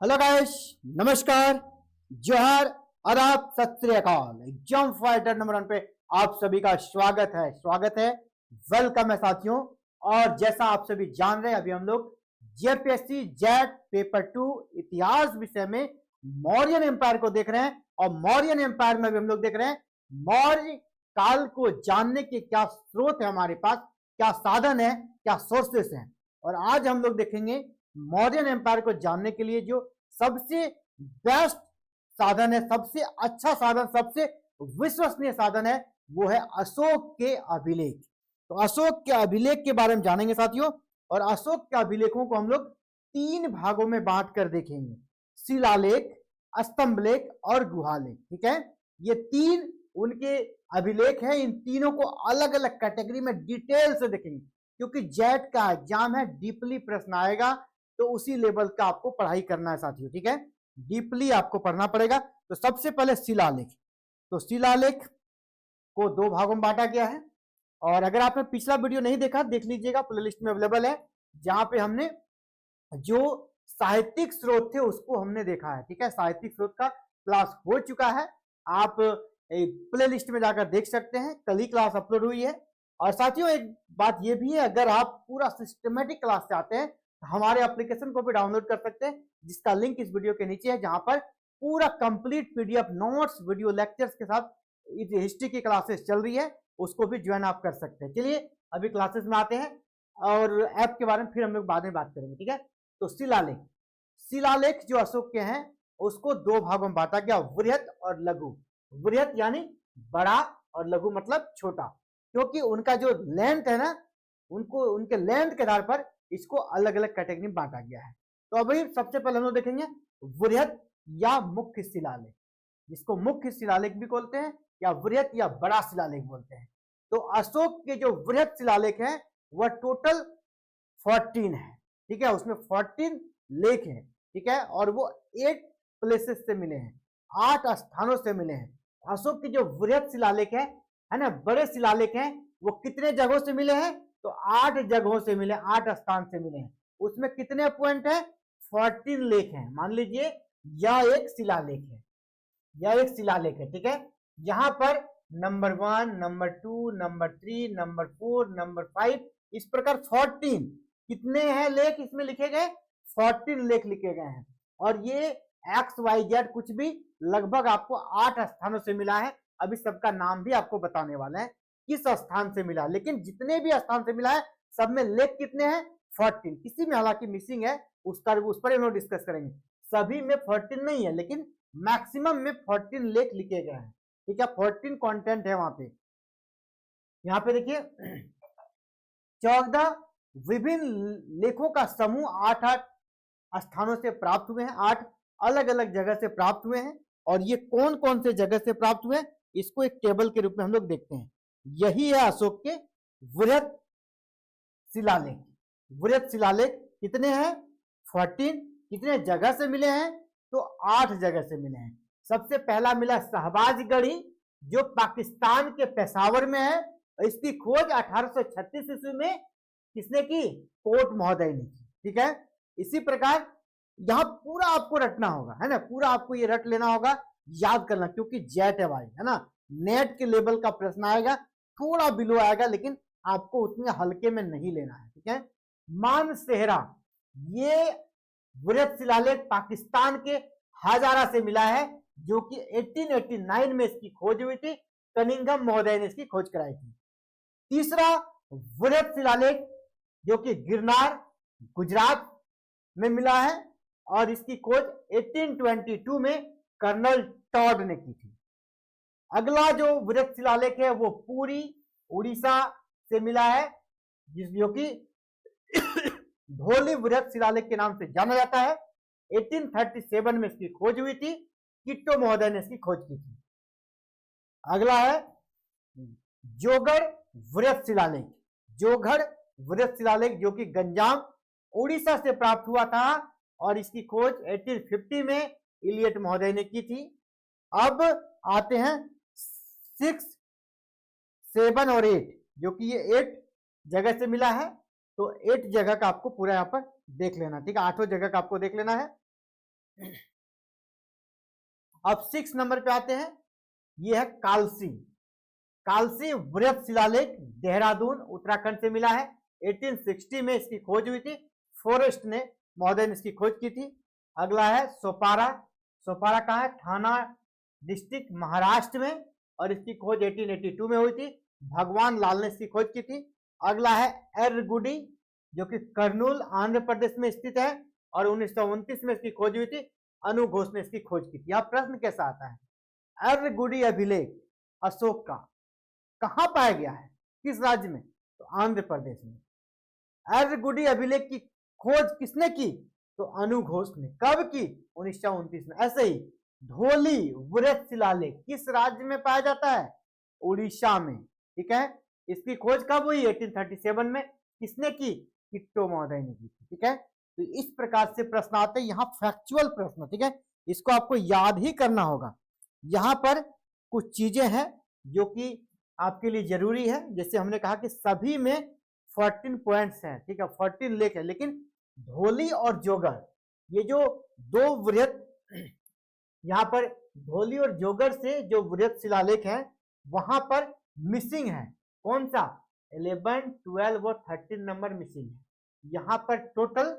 Hello guys, नमस्कार, जोहार, आदाब, सत श्री अकाल। एग्जाम फाइटर नंबर 1 पे आप सभी का स्वागत है, वेलकम है साथियों। और जैसा आप सभी जान रहे हैं, अभी हम लोग जेपीएससी जेट पेपर 2 इतिहास विषय में मौर्यन एम्पायर को देख रहे हैं। और मौर्यन एम्पायर में भी हम लोग देख रहे हैं मौर्य काल को जानने के क्या स्रोत है हमारे पास, क्या साधन है, क्या सोर्सेस हैं। और आज हम लोग देखेंगे मौर्यन एम्पायर को जानने के लिए जो सबसे बेस्ट साधन है, सबसे अच्छा साधन, सबसे विश्वसनीय साधन है, वो है अशोक के अभिलेख। तो अशोक के अभिलेख के बारे में जानेंगे साथियों। और अशोक के अभिलेखों को हम लोग 3 भागों में बांट कर देखेंगे: शिलालेख, स्तंभलेख और गुहालेख। ठीक है, ये 3 उनके अभिलेख हैं। इन तीनों को अलग अलग कैटेगरी में डिटेल से देखेंगे, क्योंकि जेट का एग्जाम है, डीपली प्रश्न आएगा, तो उसी लेवल का आपको पढ़ाई करना है साथियों। ठीक है, डीपली आपको पढ़ना पड़ेगा। तो सबसे पहले शिलालेख। तो शिलालेख को 2 भागों में बांटा गया है। और अगर आपने पिछला वीडियो नहीं देखा, देख लीजिएगा, प्लेलिस्ट में अवेलेबल है, जहां पे हमने जो साहित्यिक स्रोत थे उसको हमने देखा है। ठीक है, साहित्यिक स्रोत का क्लास हो चुका है, आप प्ले लिस्ट में जाकर देख सकते हैं, कल ही क्लास अपलोड हुई है। और साथियों एक बात ये भी है, अगर आप पूरा सिस्टमेटिक क्लास चाहते हैं तो हमारे एप्लीकेशन को भी डाउनलोड कर सकते हैं, जिसका लिंक इस वीडियो के नीचे है, जहां पर पूरा complete PDF notes, video lectures के साथ हिस्ट्री की क्लासेस चल रही है, उसको भी ज्वाइन आप कर सकते हैं। चलिए अभी क्लासेस में आते हैं, और ऐप के बारे में फिर हम लोग बाद में बात करेंगे। ठीक है, तो शिलालेख। शिलालेख जो अशोक के हैं उसको 2 भागों में बांटा गया, वृहत और लघु। वृहत यानी बड़ा, और लघु मतलब छोटा, क्योंकि उनका जो लेंथ है ना, उनके लेंथ के आधार पर इसको अलग अलग कैटेगरी में बांटा गया है। तो अभी सबसे पहले हम लोग देखेंगे वृहत या मुख्य शिलालेख, जिसको मुख्य शिलालेख भी बोलते हैं, या वृहत या बड़ा शिलालेख बोलते हैं। तो अशोक के जो वृहत शिलालेख है वह टोटल 14 है। ठीक है, उसमें 14 लेख हैं। ठीक है, और वो 8 प्लेसेस से मिले हैं, 8 स्थानों से मिले हैं। अशोक के जो वृहत शिलालेख है ना, बड़े शिलालेख हैं, वो कितने जगहों से मिले हैं? तो 8 जगहों से मिले, 8 स्थान से मिले हैं। उसमें कितने पॉइंट है? 14 लेख हैं। मान लीजिए यह एक शिलालेख है, यह एक शिलालेख है। ठीक है, यहां पर number 1, number 2, number 3, number 4, number 5, इस प्रकार 14 कितने हैं लेख इसमें लिखे गए? 14 लेख लिखे गए हैं। और ये XYZ कुछ भी लगभग आपको 8 स्थानों से मिला है। अभी सबका नाम भी आपको बताने वाले हैं किस स्थान से मिला, लेकिन जितने भी स्थान से मिला है सब में लेख कितने हैं? 14। किसी में हालांकि मिसिंग है, उस पर हम लोग डिस्कस करेंगे। सभी में 14 नहीं है, लेकिन मैक्सिमम में 14 लेख लिखे गए हैं। ठीक है, 14 कंटेंट है वहां पे। यहाँ पे देखिए 14 विभिन्न लेखों का समूह 8-8 स्थानों से प्राप्त हुए हैं, 8 अलग अलग जगह से प्राप्त हुए हैं। और ये कौन कौन से जगह से प्राप्त हुए, इसको एक टेबल के रूप में हम लोग देखते हैं। यही है अशोक के वृहत शिलालेख। वृहत शिलालेख कितने हैं? 14। कितने जगह से मिले हैं? तो 8 जगह से मिले हैं। सबसे पहला मिला शहबाजगढ़ी, जो पाकिस्तान के पेशावर में है। इसकी खोज 1836 ईस्वी में किसने की? कोट महोदय ने की। ठीक है, इसी प्रकार यहां पूरा आपको रटना होगा, है ना, पूरा आपको ये रट लेना होगा, याद करना, क्योंकि जेट है भाई, है ना, नेट के लेवल का प्रश्न आएगा, थोड़ा बिलो आएगा, लेकिन आपको उतने हल्के में नहीं लेना है। ठीक है, मानसेहरा, ये वृहत शिलालेख पाकिस्तान के हजारा से मिला है, जो कि 1889 में इसकी खोज हुई थी। कनिंघम महोदय ने इसकी खोज कराई थी। तीसरा वृहत शिलालेख जो कि गिरनार गुजरात में मिला है, और इसकी खोज 1822 में कर्नल टॉड ने की थी। अगला जो वृहत शिलालेख है वो पूरी उड़ीसा से मिला है, जो कि धौली वृहत शिलालेख के नाम से जाना जाता है। 1837 में इसकी खोज हुई थी, किट्टो महोदय ने इसकी खोज की थी। अगला है जोगढ़ वृहत शिलालेख। जोगढ़ वृहत शिलालेख जो कि गंजाम उड़ीसा से प्राप्त हुआ था, और इसकी खोज 1850 में इलियट महोदय ने की थी। अब आते हैं 6, 7 और 8, जो कि ये 8 जगह से मिला है। तो 8 जगह का आपको पूरा यहाँ पर देख लेना। ठीक है, 8 जगह का आपको देख लेना है। अब 6 नंबर पे आते हैं, ये है कालसी। कालसी वृहत शिलालेख देहरादून उत्तराखंड से मिला है। 1860 में इसकी खोज हुई थी, फॉरेस्ट ने महोदय ने इसकी खोज की थी। अगला है सोपारा। सोपारा कहाँ है? थाना डिस्ट्रिक्ट महाराष्ट्र में, और इसकी खोज 1882 में हुई थी। भगवान लाल ने इसकी खोज की थी। अगला है एरगुडी, जो कि कर्नूल आंध्र प्रदेश में स्थित है, और 1929 में इसकी खोज हुई थी। अनु घोष ने इसकी खोज की थी। यह प्रश्न कैसा आता है? एरगुडी अभिलेख अशोक का कहां पाया गया है, किस राज्य में? तो आंध्र प्रदेश में। एरगुडी अभिलेख की खोज किसने की? तो अनु घोष ने। कब की? 1929 में। ऐसे ही धोली वृहत शिलालेख किस राज्य में पाया जाता है? उड़ीसा में। ठीक है, इसकी खोज कब हुई? 1837 में। किसने की? किट्टो महोदय ने की। ठीक है, तो इस प्रकार से प्रश्न आते हैं, यहाँ फैक्चुअल प्रश्न। ठीक है, इसको आपको याद ही करना होगा। यहाँ पर कुछ चीजें हैं जो कि आपके लिए जरूरी है। जैसे हमने कहा कि सभी में 14 पॉइंट्स हैं। ठीक है, 14 लेख है, लेकिन धोली और जोगर, ये जो दो वृहत, यहाँ पर धोली और जोगर से जो वृहत शिलालेख है वहां पर मिसिंग है। कौन सा? 11, 12 और 13 नंबर मिसिंग है। यहाँ पर टोटल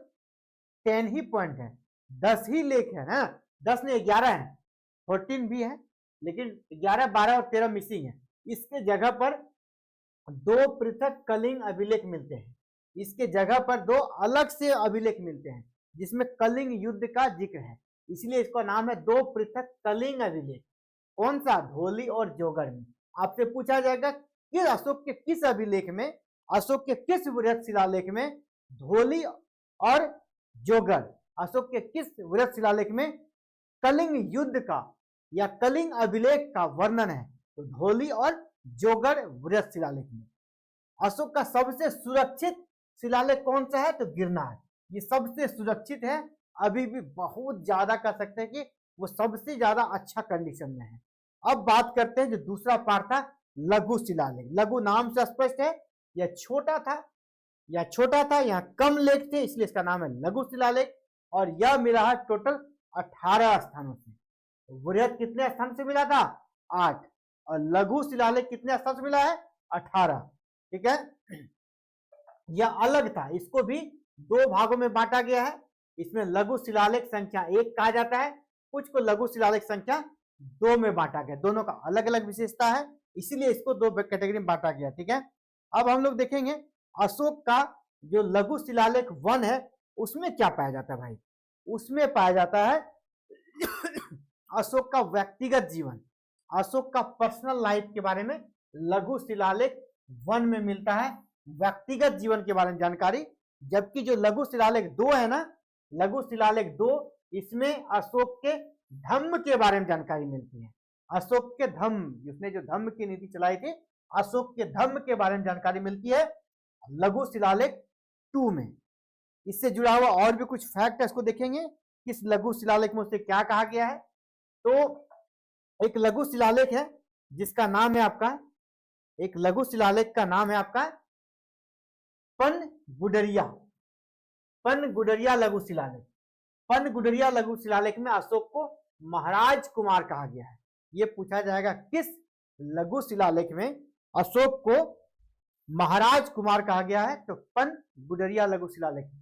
10 ही पॉइंट है, 10 ही लेख है ना। 10 नहीं, 11 है, 14 भी है, लेकिन 11, 12 और 13 मिसिंग है। इसके जगह पर दो पृथक कलिंग अभिलेख मिलते हैं। इसके जगह पर दो अलग से अभिलेख मिलते हैं जिसमें कलिंग युद्ध का जिक्र है, इसलिए इसका नाम है दो पृथक कलिंग अभिलेख। कौन सा? धोली और जोगर में। आपसे पूछा जाएगा कि अशोक के किस अभिलेख में, अशोक के किस वृहत शिलालेख में धोली और जोगर, अशोक के किस वृहत शिलालेख में कलिंग युद्ध का या कलिंग अभिलेख का वर्णन है? तो धोली और जोगर वृहत शिलालेख में। अशोक का सबसे सुरक्षित शिलालेख कौन सा है? तो गिरनार। ये सबसे सुरक्षित है, अभी भी बहुत ज्यादा कह सकते हैं कि वो सबसे ज्यादा अच्छा कंडीशन में है। अब बात करते हैं जो दूसरा पार्ट था, लघु शिलालेख। लघु नाम से स्पष्ट है, यह छोटा था, यहाँ कम लेख थे, इसलिए इसका नाम है लघु शिलालेख। और यह मिला है टोटल 18 स्थानों से। वृहत कितने स्थान से मिला था? 8, और लघु शिलालेख कितने स्थान से मिला है? 18। ठीक है, यह अलग था, इसको भी दो भागों में बांटा गया है। इसमें लघु शिलालेख संख्या 1 कहा जाता है, कुछ को लघु शिलालेख संख्या 2 में बांटा गया। दोनों का अलग अलग विशेषता है, इसीलिए इसको दो कैटेगरी में बांटा गया। ठीक है, अब हम लोग देखेंगे अशोक का जो लघु शिलालेख 1 है उसमें क्या पाया जाता है भाई? उसमें पाया जाता है अशोक का व्यक्तिगत जीवन, अशोक का पर्सनल लाइफ के बारे में लघु शिलालेख 1 में मिलता है, व्यक्तिगत जीवन के बारे में जानकारी। जबकि जो लघु शिलालेख 2 है ना, लघु शिलालेख 2, इसमें अशोक के धम्म के बारे में जानकारी मिलती है। अशोक के धम्म, जिसने जो धम्म की नीति चलाई थी, अशोक के धम्म के बारे में जानकारी मिलती है लघु शिलालेख 2 में। इससे जुड़ा हुआ और भी कुछ फैक्ट है, इसको देखेंगे किस लघु शिलालेख में उससे क्या कहा गया है। तो एक लघु शिलालेख है जिसका नाम है आपका, एक लघु शिलालेख का नाम है आपका पनगुडरिया, पनगुडरिया लघु शिलालेख। पनगुडरिया लघु शिलालेख में अशोक को महाराज कुमार कहा गया है। यह पूछा जाएगा किस लघु शिलालेख में अशोक को महाराज कुमार कहा गया है? तो पनगुडरिया लघु शिलालेख में।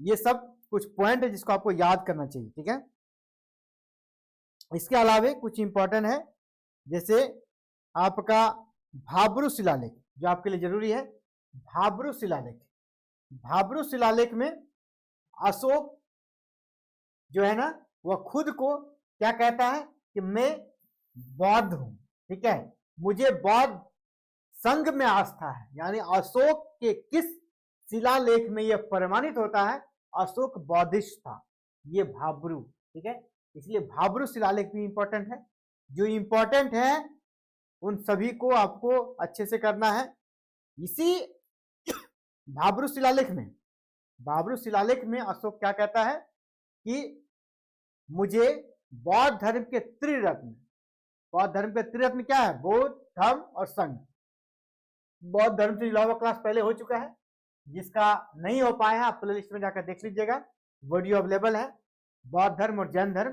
ये सब कुछ पॉइंट है जिसको आपको याद करना चाहिए। ठीक है, इसके अलावा कुछ इंपॉर्टेंट है, जैसे आपका भाब्रू शिलालेख जो आपके लिए जरूरी है। भाब्रू शिलालेख, भाब्रू शिलालेख में अशोक जो है ना वह खुद को क्या कहता है कि मैं बौद्ध हूं। ठीक है, मुझे बौद्ध संघ में आस्था है, यानी अशोक के किस शिलालेख में यह प्रमाणित होता है अशोक बौद्धिस्ट था, ये भाब्रू। ठीक है, इसलिए भाब्रू शिलालेख भी इंपॉर्टेंट है। जो इंपॉर्टेंट है उन सभी को आपको अच्छे से करना है। इसी भाब्रू शिलालेख में, भाब्रू शिलालेख में अशोक क्या कहता है कि मुझे बौद्ध धर्म के त्रिरत्न, बौद्ध धर्म के त्रिरत्न क्या है? बौद्ध, धर्म और संघ। बौद्ध धर्म से जुड़ा हुआ क्लास पहले हो चुका है, जिसका नहीं हो पाया है आप प्ले लिस्ट में जाकर देख लीजिएगा। वीडियो अवेलेबल है, बौद्ध धर्म और जैन धर्म।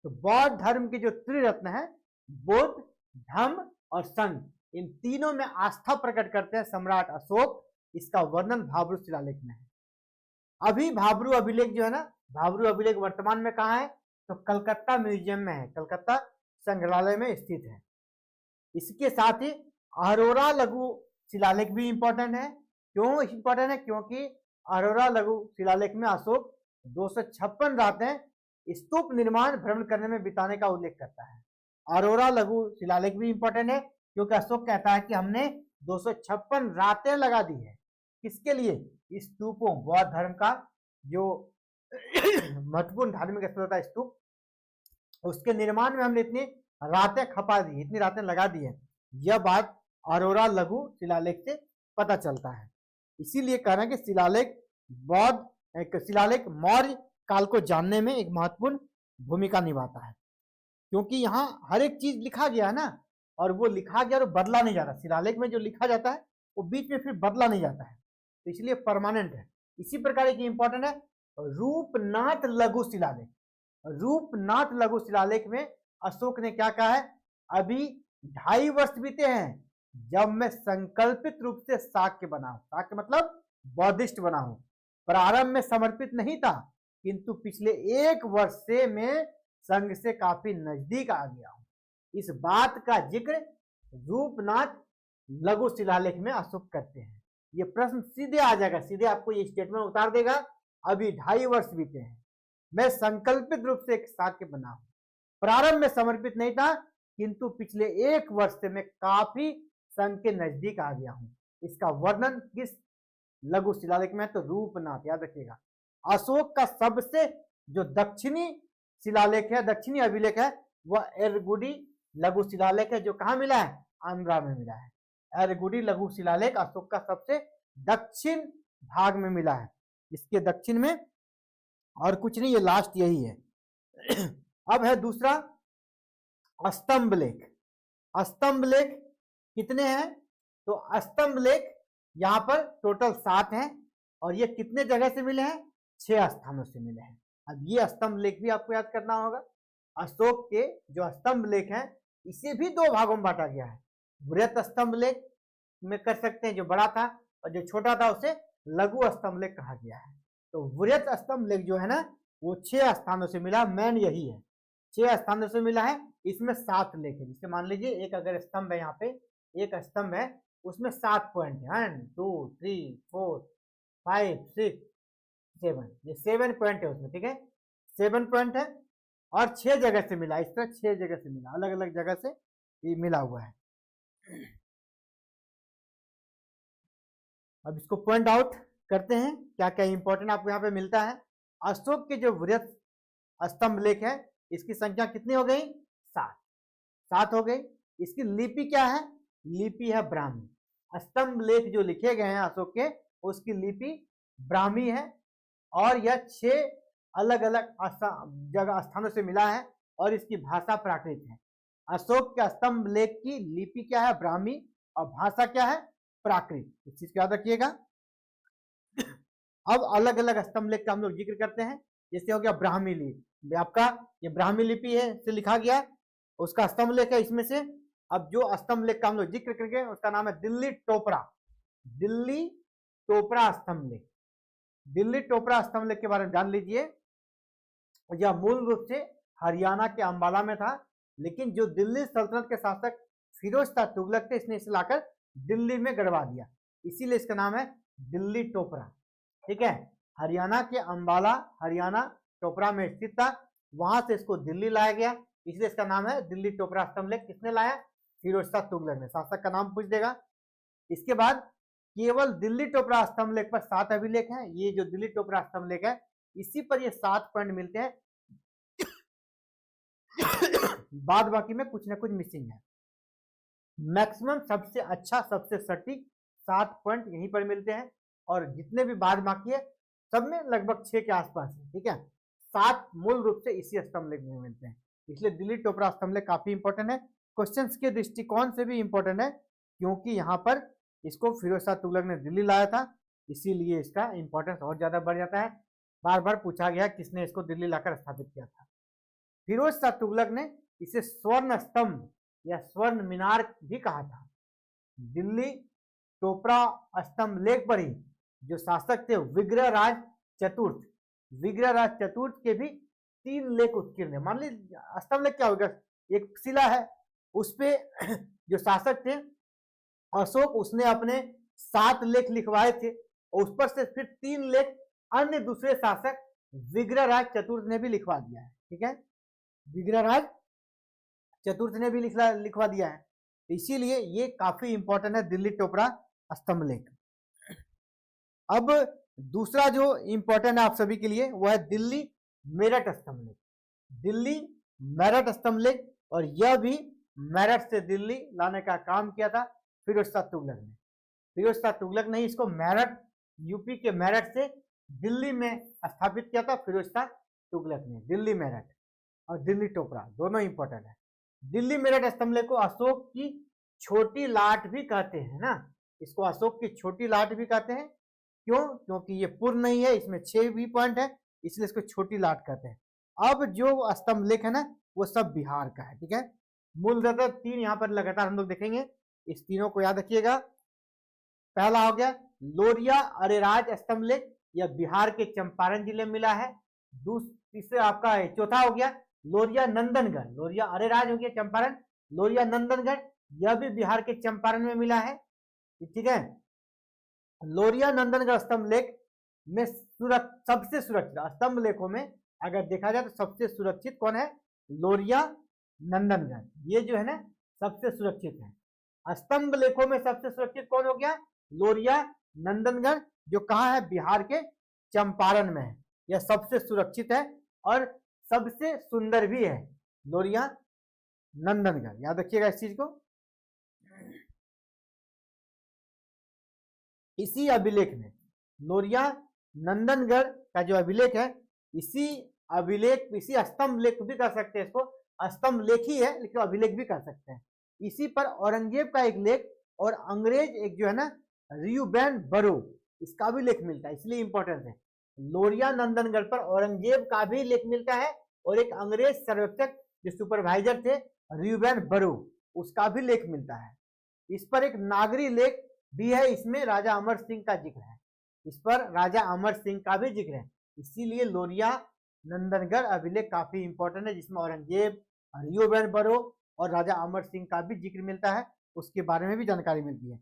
तो बौद्ध धर्म के जो त्रिरत्न है, बुद्ध, धम्म और संघ, इन तीनों में आस्था प्रकट करते हैं सम्राट अशोक। इसका वर्णन भाब्रू शिलालेख में है। अभी भाब्रू अभिलेख जो है ना, भाब्रू अभिलेख वर्तमान में कहाँ है, तो कलकत्ता म्यूजियम में है, कलकत्ता संग्रहालय में स्थित है। इसके साथ ही अरोरा लघु शिलालेख भी इंपॉर्टेंट है। क्यों इंपॉर्टेंट है, क्योंकि अरोरा लघु शिलालेख में अशोक 256 रातें स्तूप निर्माण भ्रमण करने में बिताने का उल्लेख करता है। अरोरा लघु शिलालेख भी इंपॉर्टेंट है क्योंकि अशोक कहता है कि हमने 256 रातें लगा दी है, किसके लिए, स्तूपों, बौद्ध धर्म का जो महत्वपूर्ण धार्मिक स्थल होता है स्तूप, उसके निर्माण में हमने इतनी रातें खपा दी, इतनी रातें लगा दी है। यह बात अरोरा लघु शिलालेख से पता चलता है। इसीलिए कह रहे हैं कि शिलालेख मौर्य काल को जानने में एक महत्वपूर्ण भूमिका निभाता है, क्योंकि यहाँ हर एक चीज लिखा गया है ना, और वो लिखा गया और बदला नहीं जाता। शिलालेख में जो लिखा जाता है वो बीच में फिर बदला नहीं जाता है, तो इसलिए परमानेंट है। इसी प्रकार की इंपॉर्टेंट है रूपनाथ लघु शिलालेख। रूपनाथ लघु शिलालेख में अशोक ने क्या कहा है, अभी 2.5 वर्ष बीते हैं जब मैं संकल्पित रूप से शाक्य बना हूं। शाक्य मतलब बौद्धिस्ट बना हूं। प्रारंभ में समर्पित नहीं था, किंतु पिछले 1 वर्ष से मैं संघ से काफी नजदीक आ गया हूं। इस बात का जिक्र रूपनाथ लघु शिलालेख में अशोक करते हैं। ये प्रश्न सीधे आ जाएगा, सीधे आपको ये स्टेटमेंट उतार देगा, अभी 2.5 वर्ष बीते हैं, मैं संकल्पित रूप से एक शाक्य बना हूं। प्रारंभ में समर्पित नहीं था, किंतु पिछले 1 वर्ष से मैं काफी संघ के नजदीक आ गया हूं। इसका वर्णन किस लघु शिलालेख में है, तो रूपनाथ, याद रखिएगा। अशोक का सबसे जो दक्षिणी शिलालेख है, दक्षिणी अभिलेख है, वह एरगुडी लघु शिलालेख है, जो कहाँ मिला है, आंध्रा में मिला है। एरगुडी लघु शिलालेख अशोक का सबसे दक्षिण भाग में मिला है। इसके दक्षिण में और कुछ नहीं, ये लास्ट यही है। अब है दूसरा स्तंभ लेख। स्तंभ लेख कितने हैं, तो स्तंभ लेख यहाँ पर टोटल 7 हैं, और ये कितने जगह से मिले हैं, 6 स्थानों से मिले हैं। अब ये स्तंभ लेख भी आपको याद करना होगा। अशोक के जो स्तंभ लेख हैं, इसे भी 2 भागों में बांटा गया है। वृहत स्तंभ लेख में कर सकते हैं, जो बड़ा था, और जो छोटा था उसे लघु स्तंभ लेख कहा गया है। तो वृहत स्तंभ लेख जो है ना, वो 6 स्थानों से मिला, मेन यही है, 6 स्थानों से मिला है। इसमें 7 लेख है। जिसे मान लीजिए एक अगर स्तंभ है, यहाँ पे एक स्तंभ है, उसमें 7 पॉइंट है, 1 2 3 4 5 6 7, ये 7 पॉइंट है उसमें, ठीक है, 7 पॉइंट है, और 6 जगह से मिला। इस तरह 6 जगह से मिला, अलग अलग जगह से ये मिला हुआ है। अब इसको पॉइंट आउट करते हैं, क्या क्या इंपॉर्टेंट आपको यहाँ पे मिलता है। अशोक के जो वृहत स्तंभ लेख है, इसकी संख्या कितनी हो गई, 7 हो गई। इसकी लिपि क्या है, लिपि है ब्राह्मी। स्तंभ लेख जो लिखे गए हैं अशोक के, उसकी लिपि ब्राह्मी है, और यह 6 अलग अलग जगह स्थानों से मिला है, और इसकी भाषा प्राकृत है। अशोक के स्तंभ लेख की लिपि क्या है, ब्राह्मी, और भाषा क्या है, प्राकृत। इस चीज को याद रखिएगा। अब अलग अलग स्तंभ लेख का हम लोग जिक्र करते हैं। जैसे हो गया ब्राह्मी लिपि, आपका ये ब्राह्मी लिपि है, से लिखा गया, उसका स्तंभ लेख है इसमें से। अब जो स्तंभ लेख का हम लोग जिक्र करेंगे, उसका नाम है दिल्ली टोपरा। दिल्ली टोपरा स्तंभ लेख। दिल्ली टोपरा स्तंभ लेख के बारे में जान लीजिए। यह मूल रूप से हरियाणा के अंबाला में था, लेकिन जो दिल्ली सल्तनत के शासक फिरोज शाह तुगलक थे, इसने इसे लाकर दिल्ली में गड़वा दिया, इसीलिए इसका नाम है दिल्ली टोपरा, ठीक है। हरियाणा के अंबाला, हरियाणा टोपरा में स्थित था, वहां से इसको दिल्ली लाया गया, इसलिए इसका नाम है दिल्ली टोपरा स्तंभ लेख। किसने लाया, फिरोज शाह तुगलक ने। शासक का नाम पूछ देगा। इसके बाद केवल दिल्ली टोपरा स्तंभ लेख पर 7 अभिलेख हैं। ये जो दिल्ली टोपरा स्तंभ लेख है, इसी पर ये 7 पॉइंट मिलते हैं। बाद बाकी में कुछ ना कुछ मिसिंग है। मैक्सिमम सबसे अच्छा, सबसे सटीक 7 पॉइंट यहीं पर मिलते हैं, और जितने भी बाद बाकी है सब में लगभग 6 के आसपास है, ठीक है। 7 मूल रूप से इसी स्तंभ लेख में मिलते हैं, इसलिए दिल्ली टोपरा स्तंभ लेख काफी इंपॉर्टेंट है। क्वेश्चंस के दृष्टिकोण से भी इंपॉर्टेंट है, क्योंकि यहाँ पर इसको फिरोज शाह तुगलक ने दिल्ली लाया था, इसीलिए इसका इंपॉर्टेंस और ज्यादा बढ़ जाता है। बार बार पूछा गया किसने इसको दिल्ली लाकर स्थापित किया था। फिरोज शाह तुगलक ने इसे स्वर्ण स्तंभ या स्वर्ण मीनार भी कहा था। दिल्ली टोपरा स्तंभ लेख पर ही जो शासक थे विग्रहराज चतुर्थ, विग्रहराज चतुर्थ के भी 3 लेख उत्कीर्ण है। मान लीजिए स्तंभ लेख क्या होगा, एक शिला है, उस पे जो शासक थे अशोक, उसने अपने 7 लेख लिखवाए थे और उस पर से फिर 3 लेख अन्य दूसरे शासक विग्रहराज चतुर्थ ने भी लिखवा दिया है। ठीक है, विग्रहराज चतुर्थ ने भी लिखवा दिया है, इसीलिए ये काफी इंपॉर्टेंट है दिल्ली टोपरा स्तंभ लेख। अब दूसरा जो इंपॉर्टेंट है आप सभी के लिए वो है दिल्ली मेरठ स्तंभ लेख। दिल्ली मेरठ स्तंभ लेख, और यह भी मेरठ से दिल्ली लाने का काम किया था फिरोज शाह तुगलक ने। फिरोज शाह तुगलक ने इसको मेरठ, यूपी के मेरठ से दिल्ली में स्थापित किया था फिरोज शाह तुगलक ने। दिल्ली मेरठ और दिल्ली टोपरा दोनों इंपॉर्टेंट है। दिल्ली मेरठ स्तंभ लेख को अशोक की छोटी लाट भी कहते हैं ना, इसको अशोक की छोटी लाट भी कहते हैं। क्यों? क्योंकि ये पूर्ण नहीं है, इसमें 6 भी पॉइंट है, इसलिए इसको छोटी लाट कहते हैं। अब जो स्तंभ लेख है ना वो सब बिहार का है। ठीक है, मूलतः 3 यहाँ पर लगातार हम लोग देखेंगे, इस तीनों को याद रखिएगा। पहला हो गया लोरिया अरेराज स्तंभ लेख, यह बिहार के चंपारण जिले में मिला है। तीसरा आपका चौथा हो गया लोरिया नंदनगढ़, लोरिया अरेराज हो गया चंपारण, लोरिया नंदनगढ़ यह भी बिहार के चंपारण में मिला है। ठीक है, लोरिया नंदनगढ़ स्तंभ लेख में सबसे सुरक्षित स्तंभ लेखों में अगर देखा जाए तो सबसे सुरक्षित कौन है? लोरिया नंदनगढ़, ये जो है ना सबसे सुरक्षित है। स्तंभ लेखों में सबसे सुरक्षित कौन हो गया? लोरिया नंदनगढ़, जो कहाँ है? बिहार के चंपारण में है। यह सबसे सुरक्षित है और सबसे सुंदर भी है, लोरिया नंदनगढ़, याद रखिएगा इस चीज को। इसी अभिलेख में लोरिया नंदनगढ़ का जो अभिलेख है, इसी अभिलेख, इसी स्तंभ लेख भी कर सकते हैं, इसको स्तंभ लेख ही है लेकिन अभिलेख भी कर सकते हैं। इसी पर औरंगजेब का एक लेख और अंग्रेज एक जो है ना रियूबेन बरो, इसका भी लेख मिलता है, इसलिए इंपॉर्टेंट है। लोरिया नंदनगढ़ पर औरंगजेब का भी लेख मिलता है और एक अंग्रेज सर्वेक्षक जो सुपरवाइजर थे रियूबेन बरो, उसका भी लेख मिलता है। इस पर एक नागरी लेख भी है, इसमें राजा अमर सिंह का जिक्र है, इस पर राजा अमर सिंह का भी जिक्र है। इसीलिए लोरिया नंदनगढ़ अभिलेख काफी इंपॉर्टेंट है, जिसमें औरंगजेब, रियूबेन बरो और राजा अमर सिंह का भी जिक्र मिलता है, उसके बारे में भी जानकारी मिलती है।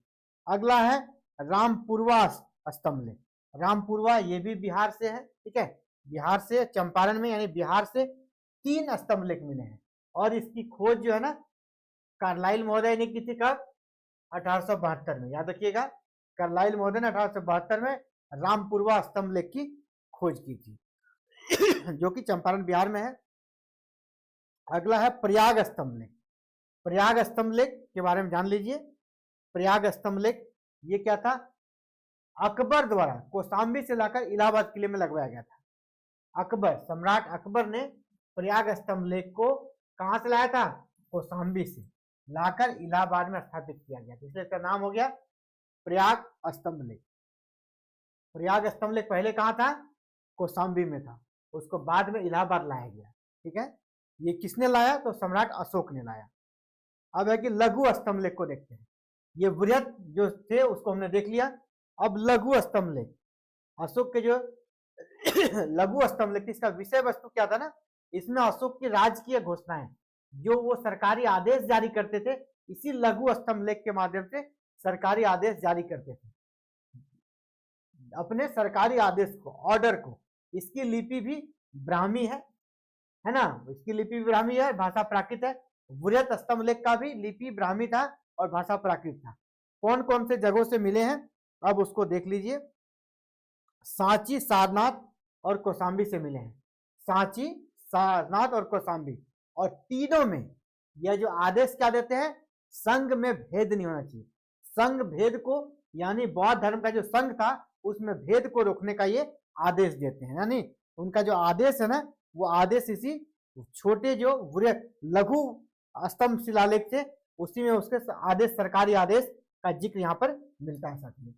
अगला है रामपुरवा स्तंभ लेख। रामपुरवा ये भी बिहार से है। ठीक है, बिहार से चंपारण में, यानी बिहार से 3 स्तंभ लेख मिले हैं और इसकी खोज जो है ना कार्लाइल महोदय ने की थी, कब? 1872 में, याद रखिएगा। कार्लाइल महोदय ने 1872 में रामपुरवा स्तंभ लेख की खोज की थी जो कि चंपारण बिहार में है। अगला है प्रयाग स्तंभ लेख। प्रयाग स्तंभ लेख के बारे में जान लीजिए। प्रयाग स्तंभ लेख ये क्या था? अकबर द्वारा कौशाम्बी से लाकर इलाहाबाद किले में लगवाया गया था। अकबर, सम्राट अकबर ने प्रयाग स्तंभ लेख को कहां से लाया था? कौशाम्बी से लाकर इलाहाबाद में स्थापित किया गया, इसलिए इसका नाम हो गया प्रयाग स्तंभ लेख। प्रयाग स्तंभ लेख पहले कहां था? कौशाम्बी में था, उसको बाद में इलाहाबाद लाया गया। ठीक है, ये किसने लाया? तो सम्राट अशोक ने लाया। अब है कि लघु स्तंभ लेख को देखते हैं। ये बृहत जो थे उसको हमने देख लिया, अब लघु स्तंभ लेख। अशोक के जो लघु स्तंभ लेख, इसका विषय वस्तु क्या था ना, इसमें अशोक की राजकीय घोषणाएं जो वो सरकारी आदेश जारी करते थे, इसी लघु स्तंभ लेख के माध्यम से सरकारी आदेश जारी करते थे, अपने सरकारी आदेश को, ऑर्डर को। इसकी लिपि भी ब्राह्मी है ना, इसकी लिपि भी ब्राह्मी है, भाषा प्राकृत है। बृहत स्तंभ लेख का भी लिपि ब्राह्मी था और भाषा प्राकृत था। कौन कौन से जगहों से मिले हैं अब उसको देख लीजिए। सांची, सारनाथ और कौशाम्बी से मिले हैं। सांची, सारनाथ और कौशाम्बी, और तीनों में यह जो आदेश क्या देते हैं? संघ में भेद नहीं होना चाहिए। संघ भेद को, यानी बौद्ध धर्म का जो संघ था उसमें भेद को रोकने का ये आदेश देते हैं। यानी उनका जो आदेश है ना, वो आदेश इसी छोटे जो लघु स्तंभ शिलालेख थे उसी में उसके आदेश, सरकारी आदेश का जिक्र यहाँ पर मिलता है साथियों।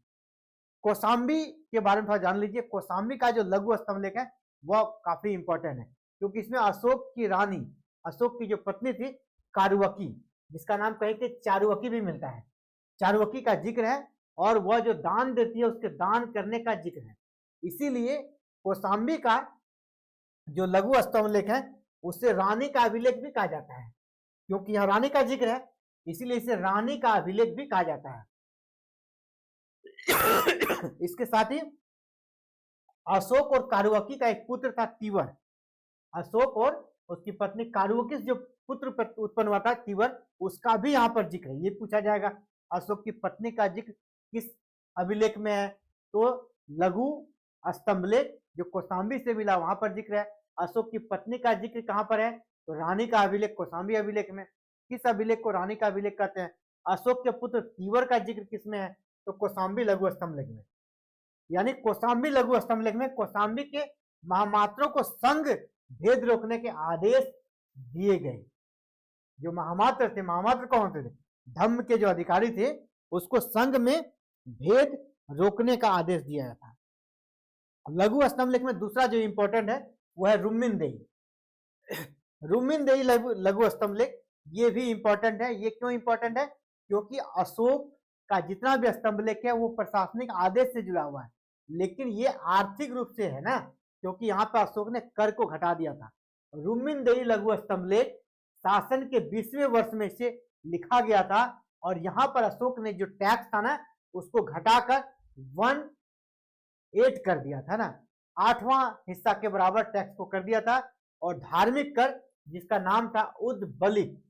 कौशाम्बी के बारे में थोड़ा जान लीजिए। कौशाम्बी का जो लघु स्तंभलेख है वह काफी इंपॉर्टेंट है, क्योंकि इसमें अशोक की रानी, अशोक की जो पत्नी थी कारुवकी, जिसका नाम कहीं के चारुवकी भी मिलता है, चारुवकी का जिक्र है, और वह जो दान देती है उसके दान करने का जिक्र है। इसीलिए कौशाम्बी का जो लघु स्तंभलेख है उसे रानी का अभिलेख भी कहा जाता है, क्योंकि यह रानी का जिक्र है, इसीलिए इसे रानी का अभिलेख भी कहा जाता है। इसके साथ ही अशोक और कारुवकी का एक पुत्र था तीवर। अशोक और उसकी पत्नी कारुवकी से जो पुत्र उत्पन्न हुआ था तीवर, उसका भी यहाँ पर जिक्र है। ये पूछा जाएगा अशोक की पत्नी का जिक्र किस अभिलेख में है, तो लघु स्तंभलेख जो कौशाम्बी से मिला वहां पर जिक्र है। अशोक की पत्नी का जिक्र कहाँ पर है, तो रानी का अभिलेख कौशाम्बी अभिलेख में। किस अभिलेख को रानी का अभिलेख कहते हैं? अशोक के पुत्र तीवर का जिक्र किसमें है, तो कौशाम्बी लघु स्तंभलेख में। यानी कौशाम्बी लघु स्तंभलेख में कौशाम्बी के महामात्रों को संघ भेद रोकने के आदेश दिए गए। जो महामात्र थे, महामात्र कौन थे? धम्म के जो अधिकारी थे, उसको संघ में भेद रोकने का आदेश दिया जाता है। लघु स्तंभलेख में दूसरा जो इंपॉर्टेंट है वह है रुम्मिनदेही। रुम्मिनदेही लघु स्तंभलेख, ये भी इंपॉर्टेंट है। ये क्यों इंपॉर्टेंट है? क्योंकि अशोक का जितना भी स्तंभलेख है वो प्रशासनिक आदेश से जुड़ा हुआ है, लेकिन ये आर्थिक रूप से है ना, क्योंकि यहाँ पर अशोक ने कर को घटा दिया था। रुम्मिनदेही लघु स्तंभलेख शासन के 20वें वर्ष में से लिखा गया था, और यहाँ पर अशोक ने जो टैक्स था ना उसको घटाकर 1/8 कर दिया था ना, 8वां हिस्सा के बराबर टैक्स को कर दिया था। और धार्मिक कर जिसका नाम था उद्बलिक,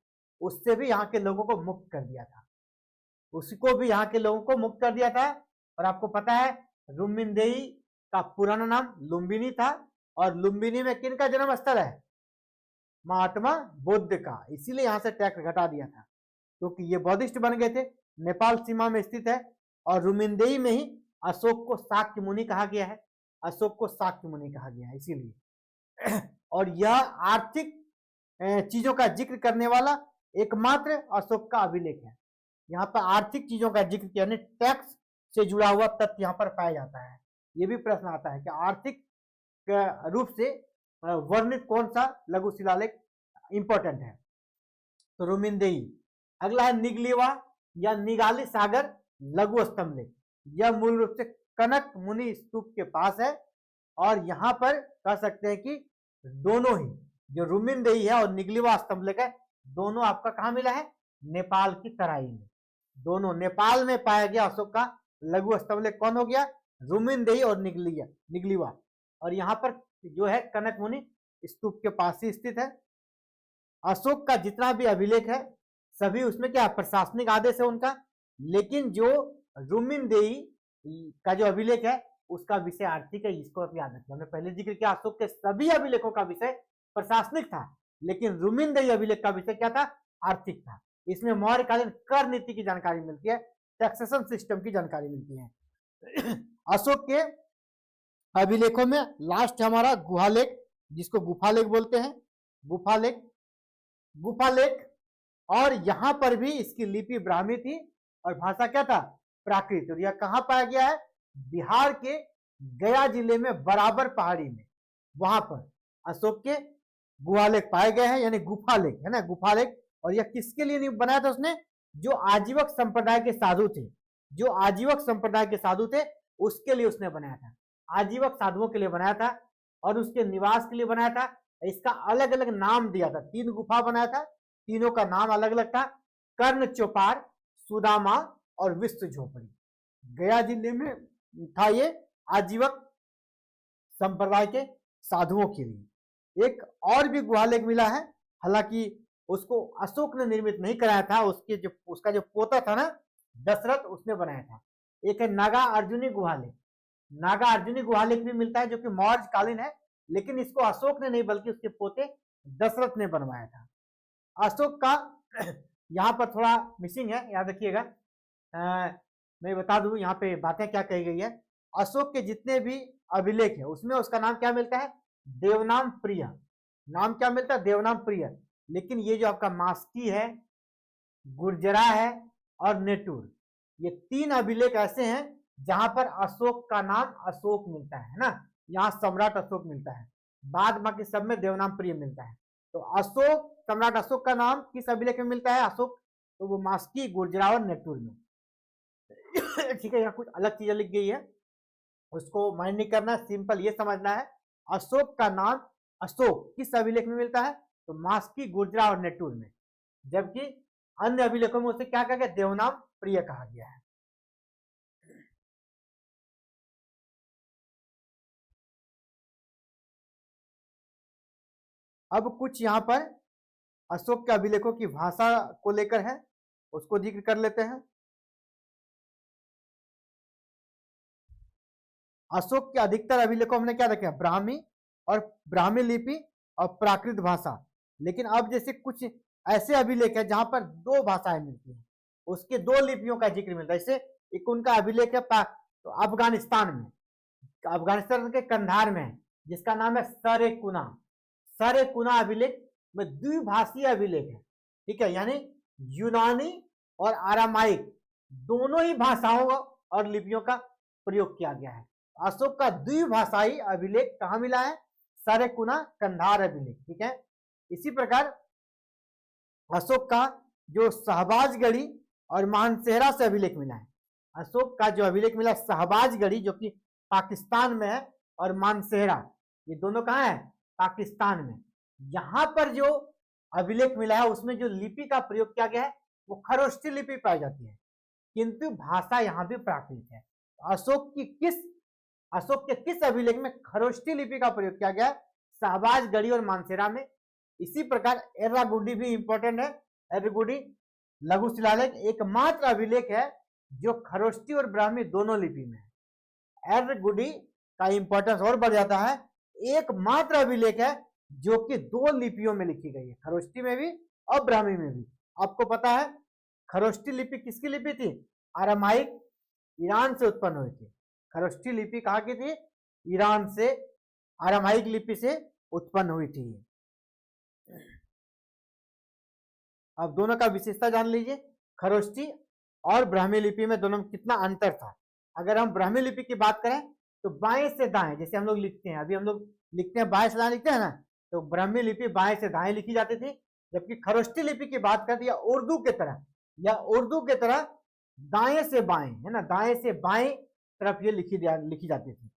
उससे भी यहाँ के लोगों को मुक्त कर दिया था, उसको भी यहाँ के लोगों को मुक्त कर दिया था। और आपको पता है रुम्मिनदेही का पुराना नाम लुम्बिनी था, और लुम्बिनी में किन का जन्म स्थल है? महात्मा बुद्ध का। इसीलिए यहाँ से टैक्स घटा दिया था, क्योंकि ये बौद्धिस्ट बन गए थे। नेपाल सीमा में स्थित है, और रुम्मिनदेही में ही अशोक को शाक्य मुनि कहा गया है, अशोक को शाक्य मुनि कहा गया है इसीलिए। और यह आर्थिक चीजों का जिक्र करने वाला एकमात्र अशोक का अभिलेख है। यहाँ पर आर्थिक चीजों का जिक्र किया, यानी टैक्स से जुड़ा हुआ तथ्य यहाँ पर पाया जाता है। ये भी प्रश्न आता है कि आर्थिक रूप से वर्णित कौन सा लघु शिलालेख इंपॉर्टेंट है, तो रुम्मिनदेही। अगला है निगलिवा या निगाली सागर लघु स्तंभलेख। यह मूल रूप से कनक मुनि स्तूप के पास है, और यहाँ पर कह सकते हैं कि दोनों ही जो रुम्मिनदेही है और निगलिवा स्तंभलेख है, दोनों आपका कहाँ मिला है? नेपाल की तराई में। दोनों नेपाल में पाया गया अशोक का लघु स्तंभलेख कौन हो गया? रुम्मिनदेही और निगलिवा। और यहाँ पर जो है कनक मुनि स्तूप के पास ही स्थित है। अशोक का जितना भी अभिलेख है सभी उसमें क्या प्रशासनिक आदेश है उनका, लेकिन जो रुम्मिनदेही का जो अभिलेख है उसका विषय आर्थिक है। इसको आप याद रखिए, हमने पहले जिक्र किया अशोक के सभी अभिलेखों का विषय प्रशासनिक था, लेकिन रुम्मिनदेही अभिलेख का विषय क्या था? आर्थिक था। इसमें मौर्यकालीन कर नीति की जानकारी मिलती है, टैक्सेशन सिस्टम की जानकारी मिलती है। अशोक के अभिलेखों में लास्ट हमारा गुहालेख, जिसको गुफालेख बोलते हैं, गुफालेख। और यहाँ पर भी इसकी लिपि ब्राह्मी थी और भाषा क्या था? प्राकृत। और यह कहाँ पाया गया है? बिहार के गया जिले में बराबर पहाड़ी में, वहां पर अशोक के गुहालेख पाए गए हैं, यानी गुफालेख है ना, गुफालेख। और यह किसके लिए बनाया था उसने? जो आजीवक संप्रदाय के साधु थे, जो आजीवक संप्रदाय के साधु थे उसके लिए उसने बनाया था, आजीवक साधुओं के लिए बनाया था, और उसके निवास के लिए बनाया था। इसका अलग अलग नाम दिया था, 3 गुफा बनाया था, तीनों का नाम अलग अलग था, कर्ण चौपार, सुदामा और विश्व झोपड़ी। गया जिले में था ये आजीवक संप्रदाय के साधुओं के लिए। एक और भी गुहालेख मिला है, हालांकि उसको अशोक ने निर्मित नहीं कराया था, उसका जो पोता था ना दशरथ, उसने बनाया था। एक है नागा अर्जुनी गुहालेख। नागा अर्जुनी गुहालेख भी मिलता है जो कि मौर्य कालीन है, लेकिन इसको अशोक ने नहीं बल्कि उसके पोते दशरथ ने बनवाया था। अशोक का यहाँ पर थोड़ा मिसिंग है, याद रखिएगा। मैं बता दूं यहाँ पे बातें क्या कही गई है। अशोक के जितने भी अभिलेख है उसमें उसका नाम क्या मिलता है? देवनाम प्रिय। नाम क्या मिलता है? देवनाम प्रिय। लेकिन ये जो आपका मास्की है, गुर्जरा है और नेटूर, ये 3 अभिलेख ऐसे हैं जहां पर अशोक का नाम अशोक मिलता है ना, यहाँ सम्राट अशोक मिलता है, बाद बाकी सब में देवनाम प्रिय मिलता है। तो अशोक, सम्राट अशोक का नाम किस अभिलेख में मिलता है अशोक, तो वो मास्की, गुर्जराव और नेटुर में। ठीक है, यहाँ कुछ अलग चीजें लिख गई है, उसको माइंड नहीं करना, सिंपल ये समझना है अशोक का नाम अशोक किस अभिलेख में मिलता है, तो मास्की, गुर्जरा और नेटुर में, जबकि अन्य अभिलेखों में उसे क्या कहा गया, देवनाम प्रिय कहा गया है। अब कुछ यहाँ पर अशोक के अभिलेखों की भाषा को लेकर है, उसको जिक्र कर लेते हैं। अशोक के अधिकतर अभिलेखों हमने क्या रखे, ब्राह्मी और ब्राह्मी लिपि और प्राकृत भाषा, लेकिन अब जैसे कुछ ऐसे अभिलेख है जहां पर दो भाषाएं मिलती हैं, उसके दो लिपियों का जिक्र मिलता है। जैसे एक उनका अभिलेख है तो अफगानिस्तान में, अफगानिस्तान के कंधार में है, जिसका नाम है सरेकुना। सरेकुना अभिलेख में द्विभाषीय अभिलेख है, ठीक है, यानी यूनानी और आरामाइक दोनों ही भाषाओं और लिपियों का प्रयोग किया गया है। अशोक का द्विभाषाई अभिलेख कहाँ मिला है, सरेकुना कंधार अभिलेख, ठीक है। इसी प्रकार अशोक का जो शहबाजगढ़ी और मानसेहरा से अभिलेख मिला है, अशोक का जो अभिलेख मिला शहबाजगढ़ी जो कि पाकिस्तान में है, और मानसेहरा ये दोनों कहाँ है, पाकिस्तान में। यहाँ पर जो अभिलेख मिला है उसमें जो लिपि का प्रयोग किया गया है वो खरोष्ठी लिपि पाई जाती है, किंतु भाषा यहाँ भी प्राकृत है। अशोक के किस अभिलेख में खरोष्ठी लिपि का प्रयोग किया गया है, शहबाजगढ़ी और मानसेहरा में। इसी प्रकार एर्रागुडी भी इंपॉर्टेंट है। एर्रागुडी लघु शिलालेख एकमात्र अभिलेख है जो खरोष्ठी और ब्राह्मी दोनों लिपि में है। एर्रागुडी का इंपॉर्टेंस और बढ़ जाता है, एकमात्र अभिलेख है जो कि दो लिपियों में लिखी गई है, खरोष्ठी में भी और ब्राह्मी में भी। आपको पता है खरोष्ठी लिपि किसकी लिपि थी, आरामाइक, ईरान से उत्पन्न हुई थी। खरोष्ठी लिपि कहाँ की थी, ईरान से, आरामाइक लिपि से उत्पन्न हुई थी। अब दोनों का विशेषता जान लीजिए, खरोष्ठी और ब्राह्मी लिपि में दोनों में कितना अंतर था। अगर हम ब्राह्मी लिपि की बात करें तो बाएं से दाएं, जैसे हम लोग लिखते हैं, अभी हम लोग लिखते हैं बाएं से दाएं लिखते हैं ना, तो ब्राह्मी लिपि बाएं से दाएं लिखी जाती थी, जबकि खरोष्ठी लिपि की बात करते या उर्दू के तरह दाएं से बाएं, है ना, दाएं से बाएं तरफ ये लिखी जाती थी।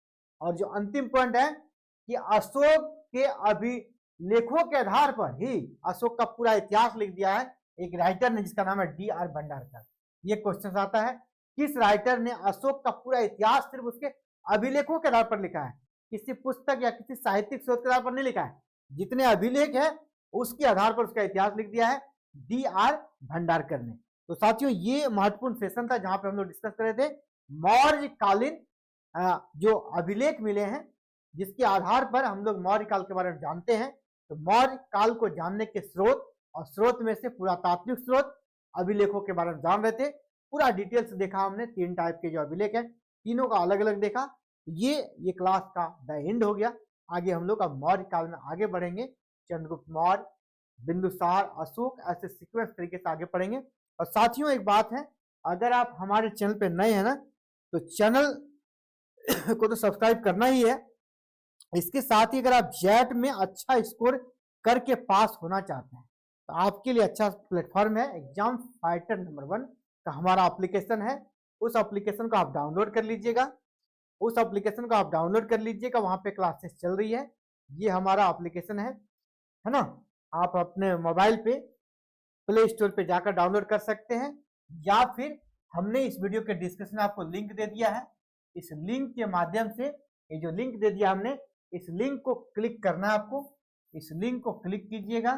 और जो अंतिम पॉइंट है कि अशोक के अभिलेखों के आधार पर ही अशोक का पूरा इतिहास लिख दिया है एक राइटर ने जिसका नाम है D.R. भंडारकर। ये क्वेश्चन आता है, किस राइटर ने अशोक का पूरा इतिहास सिर्फ उसके अभिलेखों के आधार पर लिखा है, किसी पुस्तक या किसी साहित्यिक शोध के आधार पर नहीं लिखा है, जितने अभिलेख है उसके आधार पर उसका इतिहास लिख दिया है D.R. भंडारकर ने। तो साथियों ये महत्वपूर्ण सेशन था जहां पे हम लोग डिस्कस कर रहे थे मौर्य कालीन जो अभिलेख मिले हैं, जिसके आधार पर हम लोग मौर्य काल के बारे में जानते हैं। तो मौर्य काल को जानने के स्रोत, और स्रोत में से पुरातात्विक स्रोत, अभिलेखों के बारे में जान रहे थे। पूरा डिटेल्स देखा हमने, 3 टाइप के जो अभिलेख है तीनों का अलग अलग देखा। ये क्लास का द एंड हो गया। आगे हम लोग अब मौर्य काल में आगे बढ़ेंगे, चंद्रगुप्त मौर्य, बिंदुसार, अशोक, ऐसे सीक्वेंस तरीके से आगे पढ़ेंगे। और साथियों एक बात है, अगर आप हमारे चैनल पे नए हैं ना, तो चैनल को तो सब्सक्राइब करना ही है। इसके साथ ही अगर आप जेट में अच्छा स्कोर करके पास होना चाहते हैं तो आपके लिए अच्छा प्लेटफॉर्म है एग्जाम फाइटर नंबर 1 का हमारा एप्लीकेशन है। उस एप्लीकेशन को आप डाउनलोड कर लीजिएगा, वहां पे क्लासेस चल रही है। ये हमारा एप्लीकेशन है ना, आप अपने मोबाइल पे प्ले स्टोर पे जाकर डाउनलोड कर सकते हैं, या फिर हमने इस वीडियो के डिस्क्रिप्शन में आपको लिंक दे दिया है। इस लिंक के माध्यम से, ये जो लिंक दे दिया हमने, इस लिंक को क्लिक करना है आपको। इस लिंक को क्लिक कीजिएगा,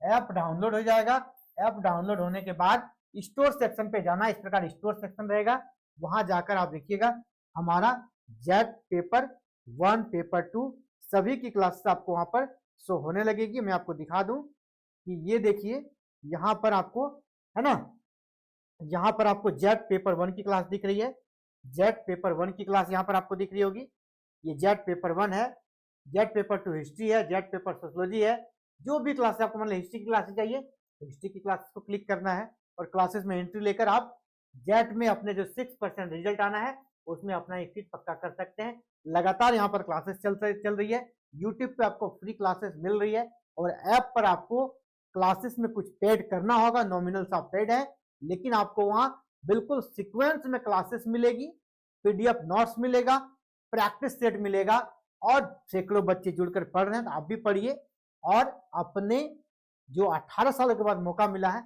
ऐप डाउनलोड हो जाएगा। ऐप डाउनलोड होने के बाद स्टोर सेक्शन पे जाना, इस प्रकार स्टोर सेक्शन रहेगा, वहां जाकर आप देखिएगा हमारा जेट पेपर 1, पेपर 2 सभी की क्लासेस आपको वहां पर शो होने लगेगी। मैं आपको दिखा दूं कि ये देखिए यहाँ पर आपको, है ना, यहाँ पर आपको जेट पेपर 1 की क्लास दिख रही है। जेट पेपर 1 की क्लास यहाँ पर आपको दिख रही होगी। ये जेट पेपर 1 है, जेट पेपर 2 हिस्ट्री है, जेट पेपर सोशियोलॉजी है। जो भी क्लास आपको मतलब हिस्ट्री की क्लासेस चाहिए तो हिस्ट्री की क्लासेस को क्लिक करना है और क्लासेस में एंट्री लेकर आप जेट में अपने जो 6% रिजल्ट आना है उसमें अपना एक सीट पक्का कर सकते हैं। लगातार यहाँ पर क्लासेस चल रही है। यूट्यूब पे आपको फ्री क्लासेस मिल रही है और ऐप पर आपको क्लासेस में कुछ पेड करना होगा, नॉमिनल सा पेड है, लेकिन आपको वहां बिल्कुल सीक्वेंस में क्लासेस मिलेगी, पीडीएफ नोट्स मिलेगा, प्रैक्टिस सेट मिलेगा और सैकड़ों बच्चे जुड़कर पढ़ रहे हैं तो आप भी पढ़िए और अपने जो 18 साल के बाद मौका मिला है